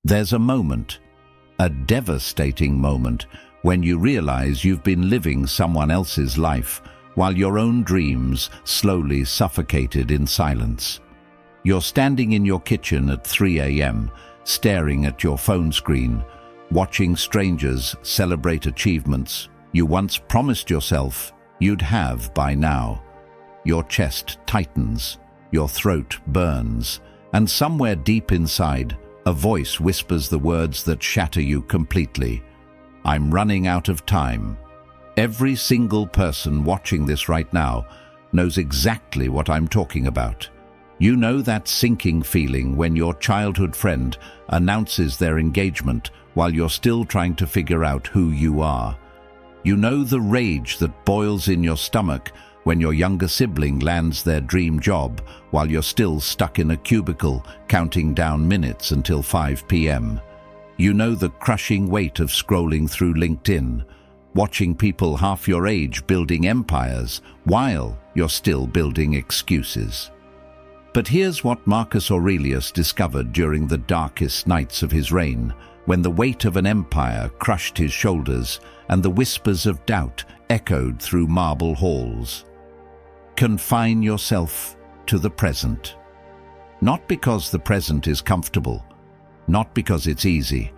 There's a moment, a devastating moment, when you realize you've been living someone else's life while your own dreams slowly suffocated in silence. You're standing in your kitchen at 3 a.m., staring at your phone screen, watching strangers celebrate achievements you once promised yourself you'd have by now. Your chest tightens, your throat burns, and somewhere deep inside, a voice whispers the words that shatter you completely. I'm running out of time. Every single person watching this right now knows exactly what I'm talking about. You know that sinking feeling when your childhood friend announces their engagement while you're still trying to figure out who you are. You know the rage that boils in your stomach when your younger sibling lands their dream job while you're still stuck in a cubicle counting down minutes until 5 p.m. You know the crushing weight of scrolling through LinkedIn, watching people half your age building empires while you're still building excuses. But here's what Marcus Aurelius discovered during the darkest nights of his reign, when the weight of an empire crushed his shoulders and the whispers of doubt echoed through marble halls. Confine yourself to the present. Not because the present is comfortable, not because it's easy,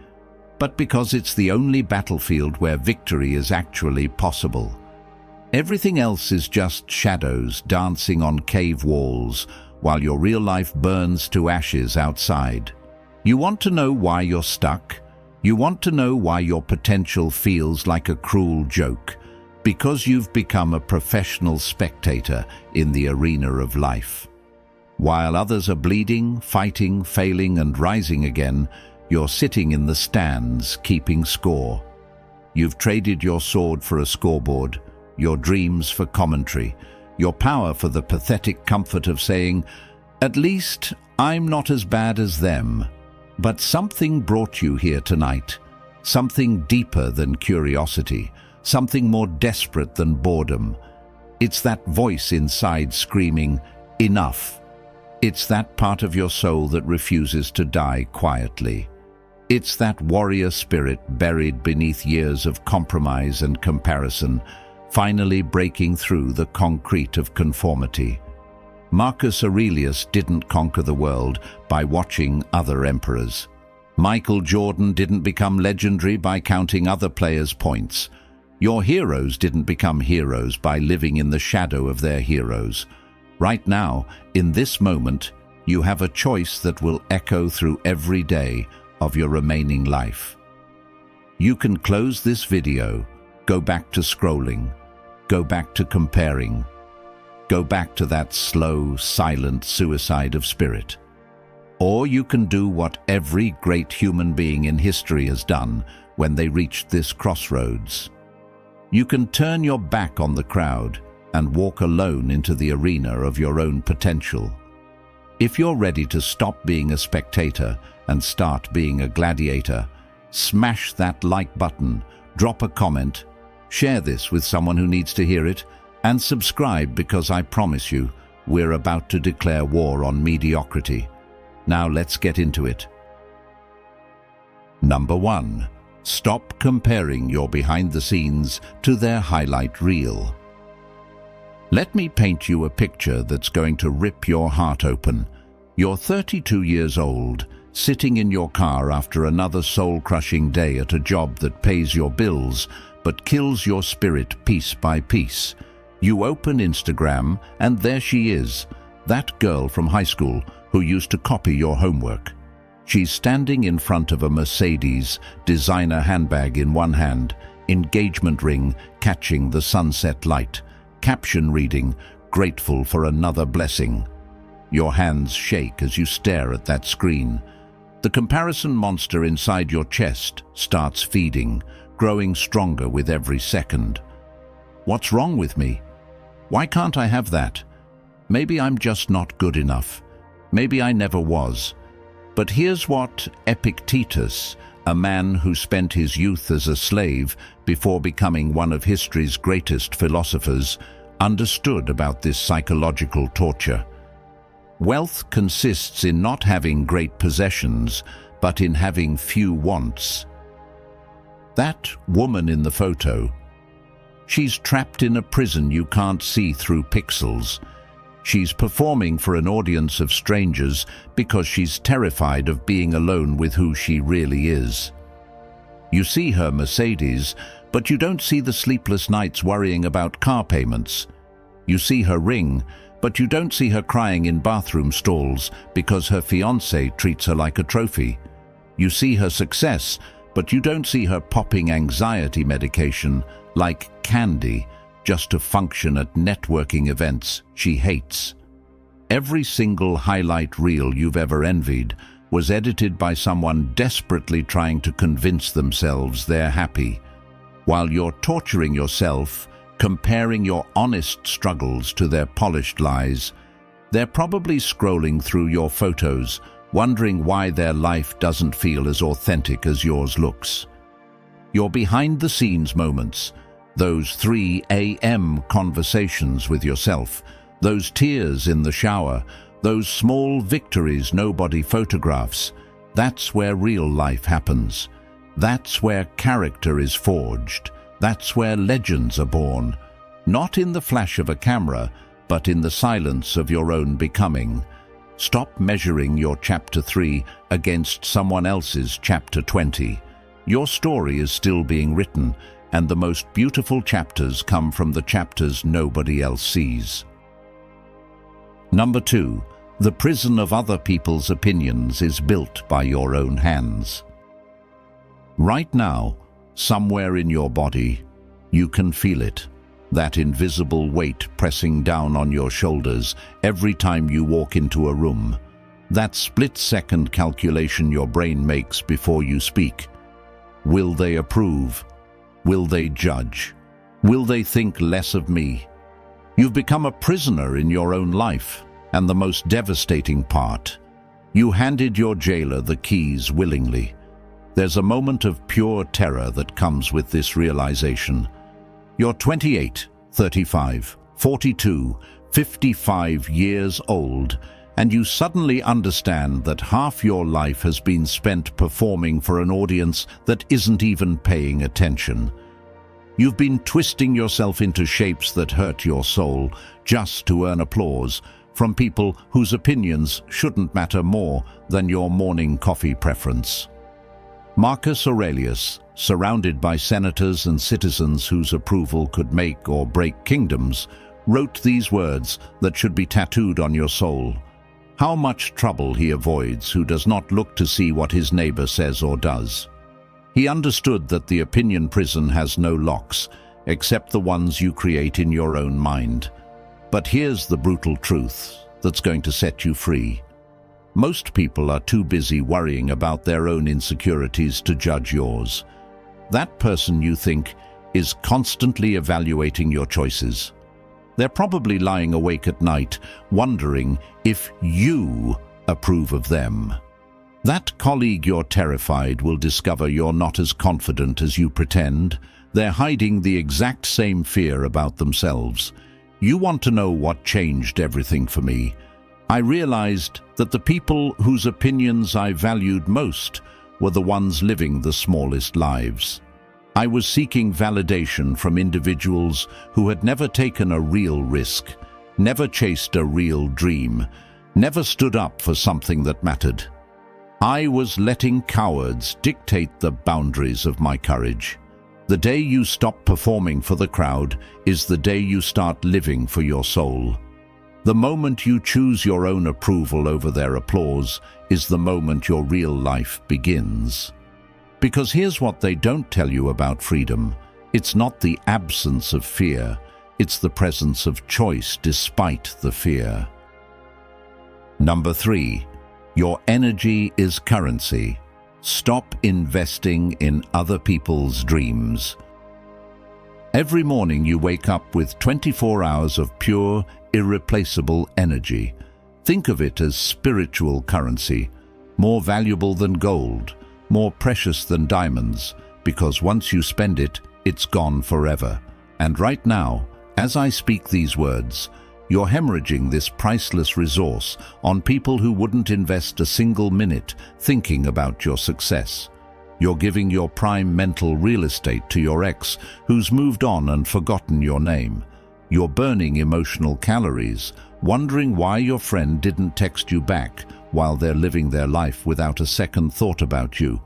but because it's the only battlefield where victory is actually possible. Everything else is just shadows dancing on cave walls while your real life burns to ashes outside. You want to know why you're stuck? You want to know why your potential feels like a cruel joke? Because you've become a professional spectator in the arena of life. While others are bleeding, fighting, failing, and rising again, you're sitting in the stands, keeping score. You've traded your sword for a scoreboard, your dreams for commentary, your power for the pathetic comfort of saying, "At least I'm not as bad as them." But something brought you here tonight, something deeper than curiosity, something more desperate than boredom. It's that voice inside screaming, "Enough." It's that part of your soul that refuses to die quietly. It's that warrior spirit buried beneath years of compromise and comparison, finally breaking through the concrete of conformity. Marcus Aurelius didn't conquer the world by watching other emperors. Michael Jordan didn't become legendary by counting other players' points. Your heroes didn't become heroes by living in the shadow of their heroes. Right now, in this moment, you have a choice that will echo through every day of your remaining life. You can close this video, go back to scrolling, go back to comparing, go back to that slow, silent suicide of spirit. Or you can do what every great human being in history has done when they reached this crossroads. You can turn your back on the crowd and walk alone into the arena of your own potential. If you're ready to stop being a spectator and start being a gladiator, smash that like button, drop a comment, share this with someone who needs to hear it, and subscribe, because I promise you, we're about to declare war on mediocrity. Now let's get into it. Number 1. Stop comparing your behind the scenes to their highlight reel. Let me paint you a picture that's going to rip your heart open. You're 32 years old, sitting in your car after another soul-crushing day at a job that pays your bills but kills your spirit piece by piece. You open Instagram, and there she is, that girl from high school who used to copy your homework. She's standing in front of a Mercedes designer handbag in one hand, engagement ring catching the sunset light, caption reading, "Grateful for another blessing." Your hands shake as you stare at that screen. The comparison monster inside your chest starts feeding, growing stronger with every second. What's wrong with me? Why can't I have that? Maybe I'm just not good enough. Maybe I never was. But here's what Epictetus, a man who spent his youth as a slave before becoming one of history's greatest philosophers, understood about this psychological torture. Wealth consists in not having great possessions, but in having few wants. That woman in the photo, she's trapped in a prison you can't see through pixels. She's performing for an audience of strangers because she's terrified of being alone with who she really is. You see her Mercedes, but you don't see the sleepless nights worrying about car payments. You see her ring, but you don't see her crying in bathroom stalls because her fiancé treats her like a trophy. You see her success, but you don't see her popping anxiety medication like candy just to function at networking events she hates. Every single highlight reel you've ever envied was edited by someone desperately trying to convince themselves they're happy. While you're torturing yourself, comparing your honest struggles to their polished lies, they're probably scrolling through your photos, wondering why their life doesn't feel as authentic as yours looks. Your behind-the-scenes moments, those 3 a.m. conversations with yourself, those tears in the shower, those small victories nobody photographs, that's where real life happens. That's where character is forged. That's where legends are born. Not in the flash of a camera, but in the silence of your own becoming. Stop measuring your chapter 3 against someone else's chapter 20. Your story is still being written, and the most beautiful chapters come from the chapters nobody else sees. Number 2. The prison of other people's opinions is built by your own hands. Right now, somewhere in your body, you can feel it. That invisible weight pressing down on your shoulders every time you walk into a room. That split-second calculation your brain makes before you speak. Will they approve? Will they judge? Will they think less of me? You've become a prisoner in your own life, and the most devastating part, you handed your jailer the keys willingly. There's a moment of pure terror that comes with this realization. You're 28, 35, 42, 55 years old, and you suddenly understand that half your life has been spent performing for an audience that isn't even paying attention. You've been twisting yourself into shapes that hurt your soul just to earn applause from people whose opinions shouldn't matter more than your morning coffee preference. Marcus Aurelius, surrounded by senators and citizens whose approval could make or break kingdoms, wrote these words that should be tattooed on your soul. How much trouble he avoids who does not look to see what his neighbor says or does. He understood that the opinion prison has no locks, except the ones you create in your own mind. But here's the brutal truth that's going to set you free. Most people are too busy worrying about their own insecurities to judge yours. That person you think is constantly evaluating your choices. They're probably lying awake at night, wondering if you approve of them. That colleague you're terrified will discover you're not as confident as you pretend. They're hiding the exact same fear about themselves. You want to know what changed everything for me? I realized that the people whose opinions I valued most were the ones living the smallest lives. I was seeking validation from individuals who had never taken a real risk, never chased a real dream, never stood up for something that mattered. I was letting cowards dictate the boundaries of my courage. The day you stop performing for the crowd is the day you start living for your soul. The moment you choose your own approval over their applause is the moment your real life begins. Because here's what they don't tell you about freedom. It's not the absence of fear, it's the presence of choice despite the fear. Number 3, your energy is currency. Stop investing in other people's dreams. Every morning you wake up with 24 hours of pure, irreplaceable energy. Think of it as spiritual currency, more valuable than gold, more precious than diamonds, because once you spend it, it's gone forever. And right now, as I speak these words, You're hemorrhaging this priceless resource on people who wouldn't invest a single minute thinking about your success. You're giving your prime mental real estate to your ex who's moved on and forgotten your name. You're burning emotional calories, wondering why your friend didn't text you back while they're living their life without a second thought about you.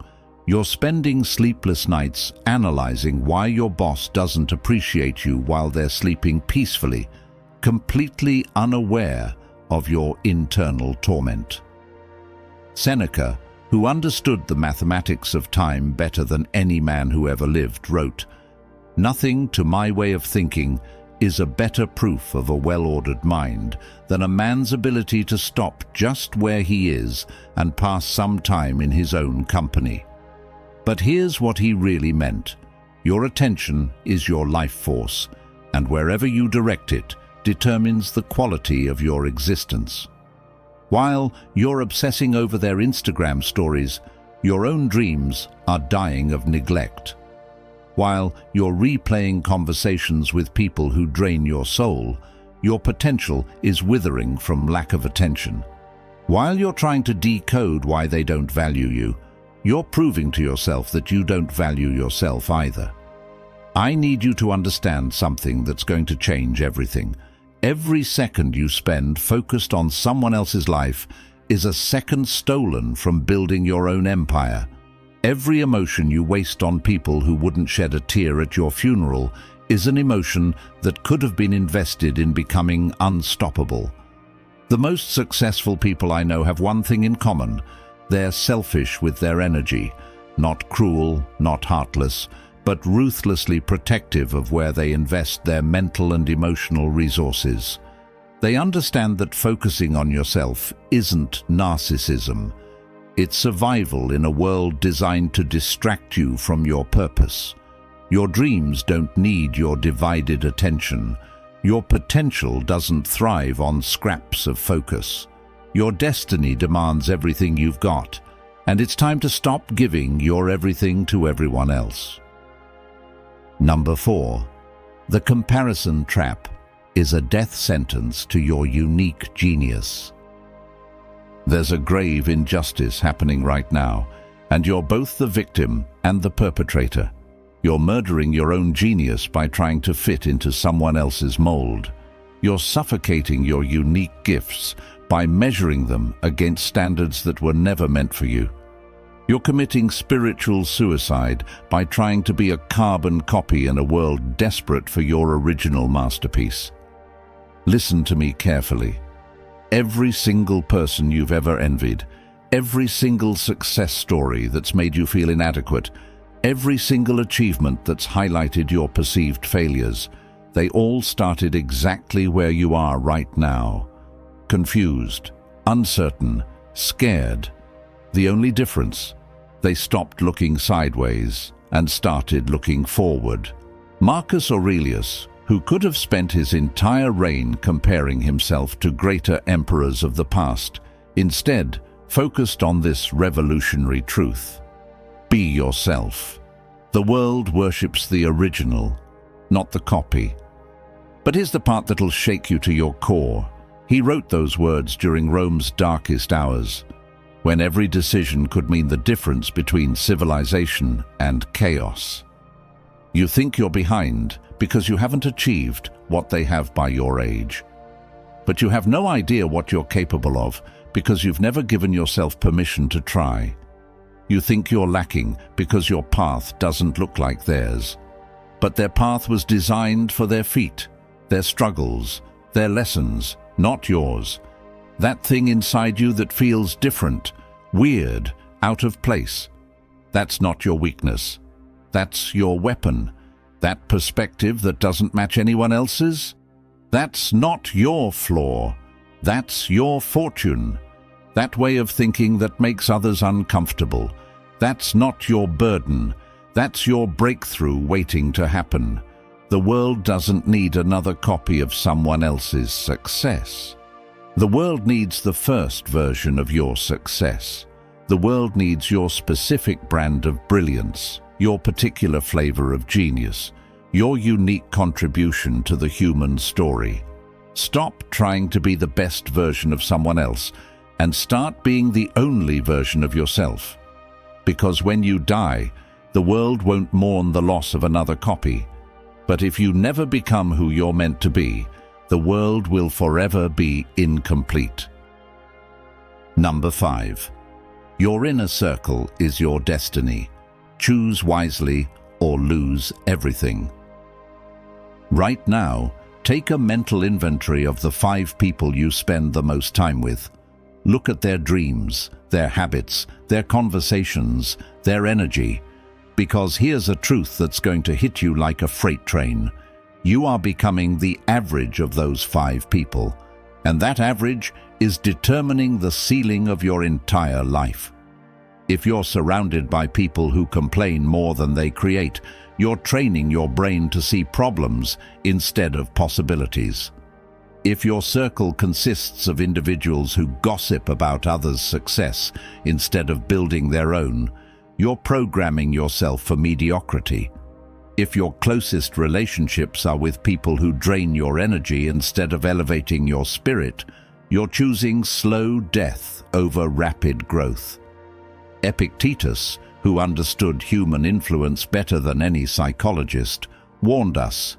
You're spending sleepless nights analyzing why your boss doesn't appreciate you while they're sleeping peacefully, completely unaware of your internal torment. Seneca, who understood the mathematics of time better than any man who ever lived, wrote, "Nothing, to my way of thinking, is a better proof of a well-ordered mind than a man's ability to stop just where he is and pass some time in his own company." But here's what he really meant. Your attention is your life force, and wherever you direct it determines the quality of your existence. While you're obsessing over their Instagram stories, your own dreams are dying of neglect. While you're replaying conversations with people who drain your soul, your potential is withering from lack of attention. While you're trying to decode why they don't value you, you're proving to yourself that you don't value yourself either. I need you to understand something that's going to change everything. Every second you spend focused on someone else's life is a second stolen from building your own empire. Every emotion you waste on people who wouldn't shed a tear at your funeral is an emotion that could have been invested in becoming unstoppable. The most successful people I know have one thing in common. They're selfish with their energy, not cruel, not heartless, but ruthlessly protective of where they invest their mental and emotional resources. They understand that focusing on yourself isn't narcissism. It's survival in a world designed to distract you from your purpose. Your dreams don't need your divided attention. Your potential doesn't thrive on scraps of focus. Your destiny demands everything you've got, and it's time to stop giving your everything to everyone else. Number 4. The comparison trap is a death sentence to your unique genius. There's a grave injustice happening right now, and you're both the victim and the perpetrator. You're murdering your own genius by trying to fit into someone else's mold. You're suffocating your unique gifts by measuring them against standards that were never meant for you. You're committing spiritual suicide by trying to be a carbon copy in a world desperate for your original masterpiece. Listen to me carefully. Every single person you've ever envied, every single success story that's made you feel inadequate, every single achievement that's highlighted your perceived failures, they all started exactly where you are right now. Confused, uncertain, scared. The only difference, they stopped looking sideways and started looking forward. Marcus Aurelius, who could have spent his entire reign comparing himself to greater emperors of the past, instead focused on this revolutionary truth. Be yourself. The world worships the original, not the copy. But here's the part that'll shake you to your core. He wrote those words during Rome's darkest hours, when every decision could mean the difference between civilization and chaos. You think you're behind because you haven't achieved what they have by your age. But you have no idea what you're capable of because you've never given yourself permission to try. You think you're lacking because your path doesn't look like theirs. But their path was designed for their feet, their struggles, their lessons, not yours. That thing inside you that feels different, weird, out of place. That's not your weakness. That's your weapon. That perspective that doesn't match anyone else's? That's not your flaw. That's your fortune. That way of thinking that makes others uncomfortable. That's not your burden. That's your breakthrough waiting to happen. The world doesn't need another copy of someone else's success. The world needs the first version of your success. The world needs your specific brand of brilliance, your particular flavor of genius, your unique contribution to the human story. Stop trying to be the best version of someone else and start being the only version of yourself. Because when you die, the world won't mourn the loss of another copy. But if you never become who you're meant to be, the world will forever be incomplete. Number 5. Your inner circle is your destiny. Choose wisely or lose everything. Right now, take a mental inventory of the 5 people you spend the most time with. Look at their dreams, their habits, their conversations, their energy. Because here's a truth that's going to hit you like a freight train. You are becoming the average of those 5 people. And that average is determining the ceiling of your entire life. If you're surrounded by people who complain more than they create, you're training your brain to see problems instead of possibilities. If your circle consists of individuals who gossip about others' success instead of building their own, you're programming yourself for mediocrity. If your closest relationships are with people who drain your energy instead of elevating your spirit, you're choosing slow death over rapid growth. Epictetus, who understood human influence better than any psychologist, warned us,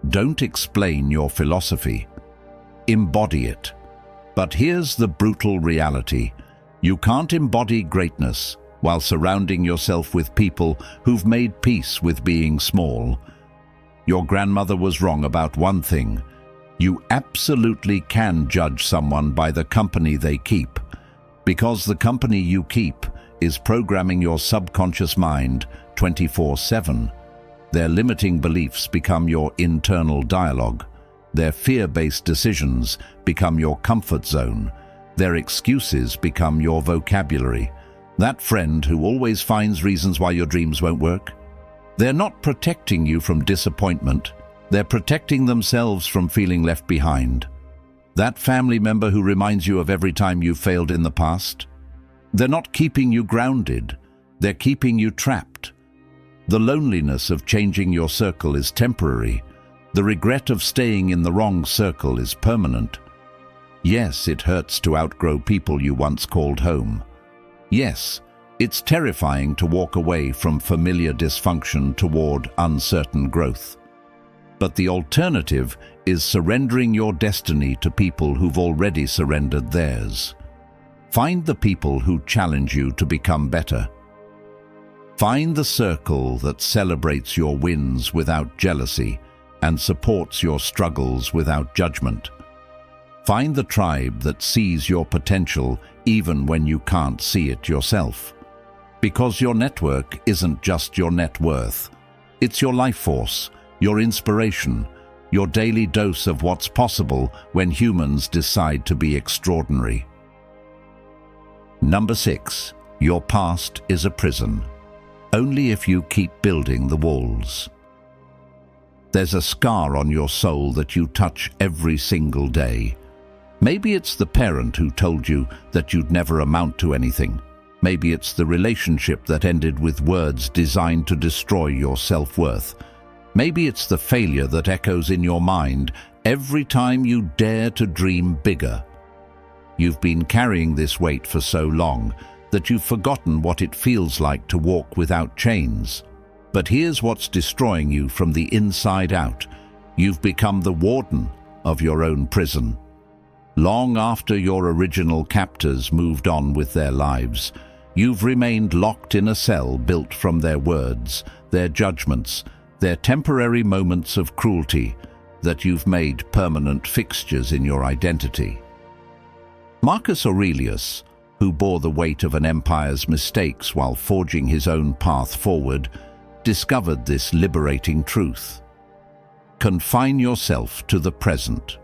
"Don't explain your philosophy. Embody it." But here's the brutal reality. You can't embody greatness while surrounding yourself with people who've made peace with being small. Your grandmother was wrong about one thing. You absolutely can judge someone by the company they keep, because the company you keep is programming your subconscious mind 24/7. Their limiting beliefs become your internal dialogue. Their fear-based decisions become your comfort zone. Their excuses become your vocabulary. That friend who always finds reasons why your dreams won't work? They're not protecting you from disappointment. They're protecting themselves from feeling left behind. That family member who reminds you of every time you failed in the past? They're not keeping you grounded. They're keeping you trapped. The loneliness of changing your circle is temporary. The regret of staying in the wrong circle is permanent. Yes, it hurts to outgrow people you once called home. Yes, it's terrifying to walk away from familiar dysfunction toward uncertain growth. But the alternative is surrendering your destiny to people who've already surrendered theirs. Find the people who challenge you to become better. Find the circle that celebrates your wins without jealousy and supports your struggles without judgment. Find the tribe that sees your potential even when you can't see it yourself. Because your network isn't just your net worth. It's your life force, your inspiration, your daily dose of what's possible when humans decide to be extraordinary. Number 6. Your past is a prison. Only if you keep building the walls. There's a scar on your soul that you touch every single day. Maybe it's the parent who told you that you'd never amount to anything. Maybe it's the relationship that ended with words designed to destroy your self-worth. Maybe it's the failure that echoes in your mind every time you dare to dream bigger. You've been carrying this weight for so long that you've forgotten what it feels like to walk without chains. But here's what's destroying you from the inside out. You've become the warden of your own prison. Long after your original captors moved on with their lives, you've remained locked in a cell built from their words, their judgments, their temporary moments of cruelty that you've made permanent fixtures in your identity. Marcus Aurelius, who bore the weight of an empire's mistakes while forging his own path forward, discovered this liberating truth. Confine yourself to the present.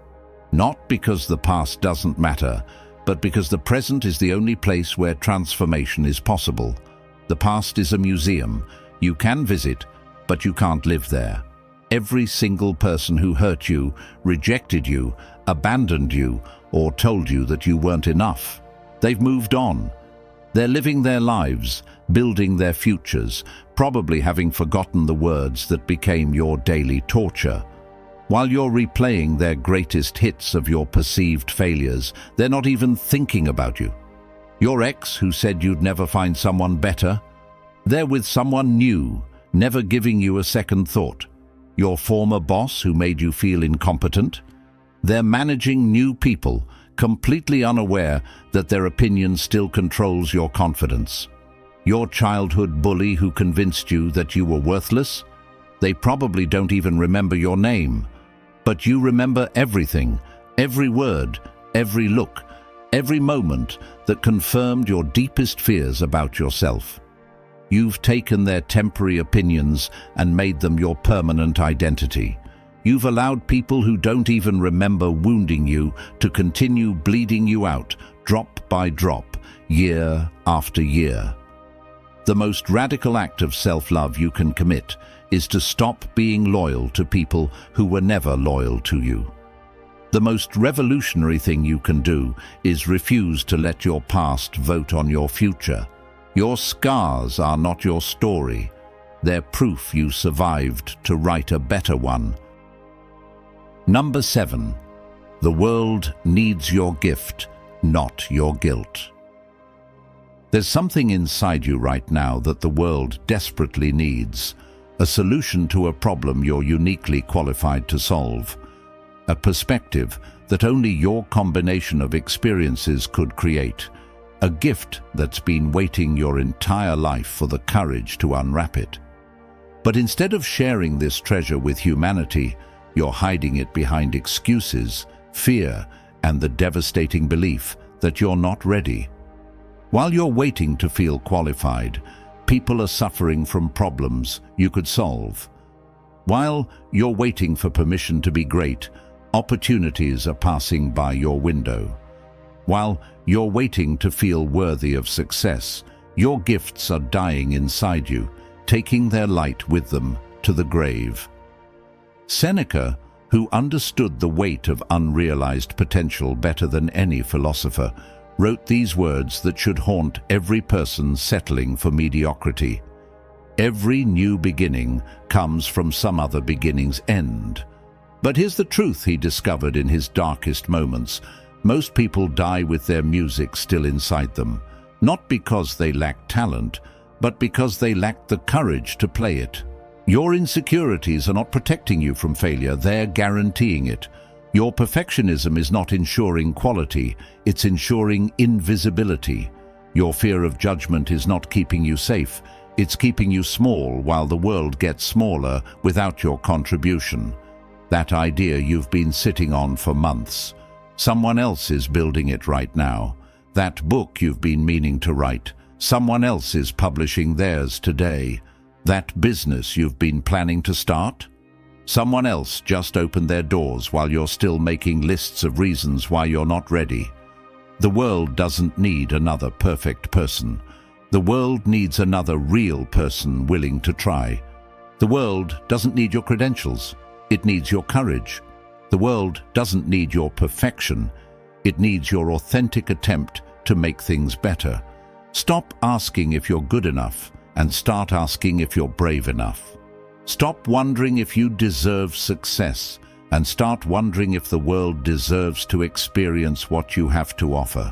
Not because the past doesn't matter, but because the present is the only place where transformation is possible. The past is a museum. You can visit, but you can't live there. Every single person who hurt you, rejected you, abandoned you, or told you that you weren't enough. They've moved on. They're living their lives, building their futures, probably having forgotten the words that became your daily torture. While you're replaying their greatest hits of your perceived failures, they're not even thinking about you. Your ex who said you'd never find someone better, they're with someone new, never giving you a second thought. Your former boss who made you feel incompetent, they're managing new people, completely unaware that their opinion still controls your confidence. Your childhood bully who convinced you that you were worthless, they probably don't even remember your name. But you remember everything, every word, every look, every moment that confirmed your deepest fears about yourself. You've taken their temporary opinions and made them your permanent identity. You've allowed people who don't even remember wounding you to continue bleeding you out, drop by drop, year after year. The most radical act of self-love you can commit is to stop being loyal to people who were never loyal to you. The most revolutionary thing you can do is refuse to let your past vote on your future. Your scars are not your story. They're proof you survived to write a better one. Number 7. The world needs your gift, not your guilt. There's something inside you right now that the world desperately needs. A solution to a problem you're uniquely qualified to solve. A perspective that only your combination of experiences could create. A gift that's been waiting your entire life for the courage to unwrap it. But instead of sharing this treasure with humanity, you're hiding it behind excuses, fear, and the devastating belief that you're not ready. While you're waiting to feel qualified, people are suffering from problems you could solve. While you're waiting for permission to be great, opportunities are passing by your window. While you're waiting to feel worthy of success, your gifts are dying inside you, taking their light with them to the grave. Seneca, who understood the weight of unrealized potential better than any philosopher, wrote these words that should haunt every person settling for mediocrity. Every new beginning comes from some other beginning's end. But here's the truth he discovered in his darkest moments. Most people die with their music still inside them, not because they lack talent, but because they lack the courage to play it. Your insecurities are not protecting you from failure, they're guaranteeing it. Your perfectionism is not ensuring quality, it's ensuring invisibility. Your fear of judgment is not keeping you safe, it's keeping you small while the world gets smaller without your contribution. That idea you've been sitting on for months. Someone else is building it right now. That book you've been meaning to write. Someone else is publishing theirs today. That business you've been planning to start. Someone else just opened their doors while you're still making lists of reasons why you're not ready. The world doesn't need another perfect person. The world needs another real person willing to try. The world doesn't need your credentials. It needs your courage. The world doesn't need your perfection. It needs your authentic attempt to make things better. Stop asking if you're good enough and start asking if you're brave enough. Stop wondering if you deserve success and start wondering if the world deserves to experience what you have to offer.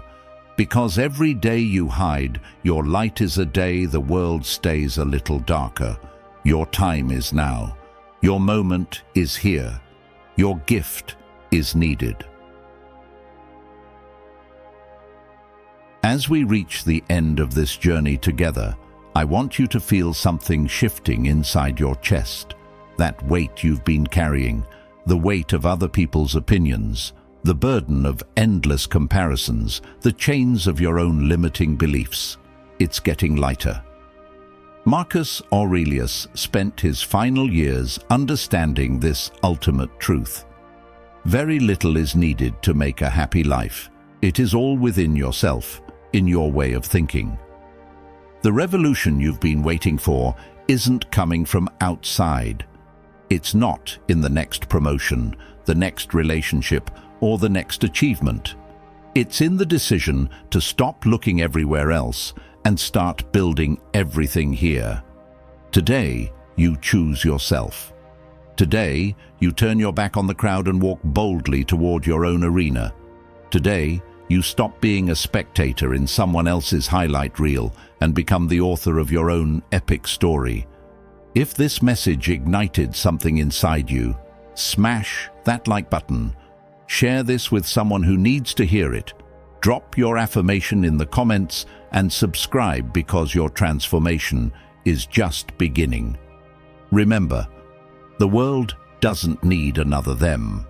Because every day you hide, your light is a day the world stays a little darker. Your time is now. Your moment is here. Your gift is needed. As we reach the end of this journey together, I want you to feel something shifting inside your chest. That weight you've been carrying, the weight of other people's opinions, the burden of endless comparisons, the chains of your own limiting beliefs. It's getting lighter. Marcus Aurelius spent his final years understanding this ultimate truth. Very little is needed to make a happy life. It is all within yourself, in your way of thinking. The revolution you've been waiting for isn't coming from outside. It's not in the next promotion, the next relationship, or the next achievement. It's in the decision to stop looking everywhere else and start building everything here. Today, you choose yourself. Today, you turn your back on the crowd and walk boldly toward your own arena. Today, you stop being a spectator in someone else's highlight reel and become the author of your own epic story. If this message ignited something inside you, smash that like button. Share this with someone who needs to hear it. Drop your affirmation in the comments and subscribe because your transformation is just beginning. Remember, the world doesn't need another them.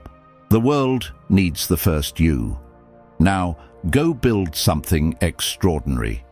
The world needs the first you. Now, go build something extraordinary.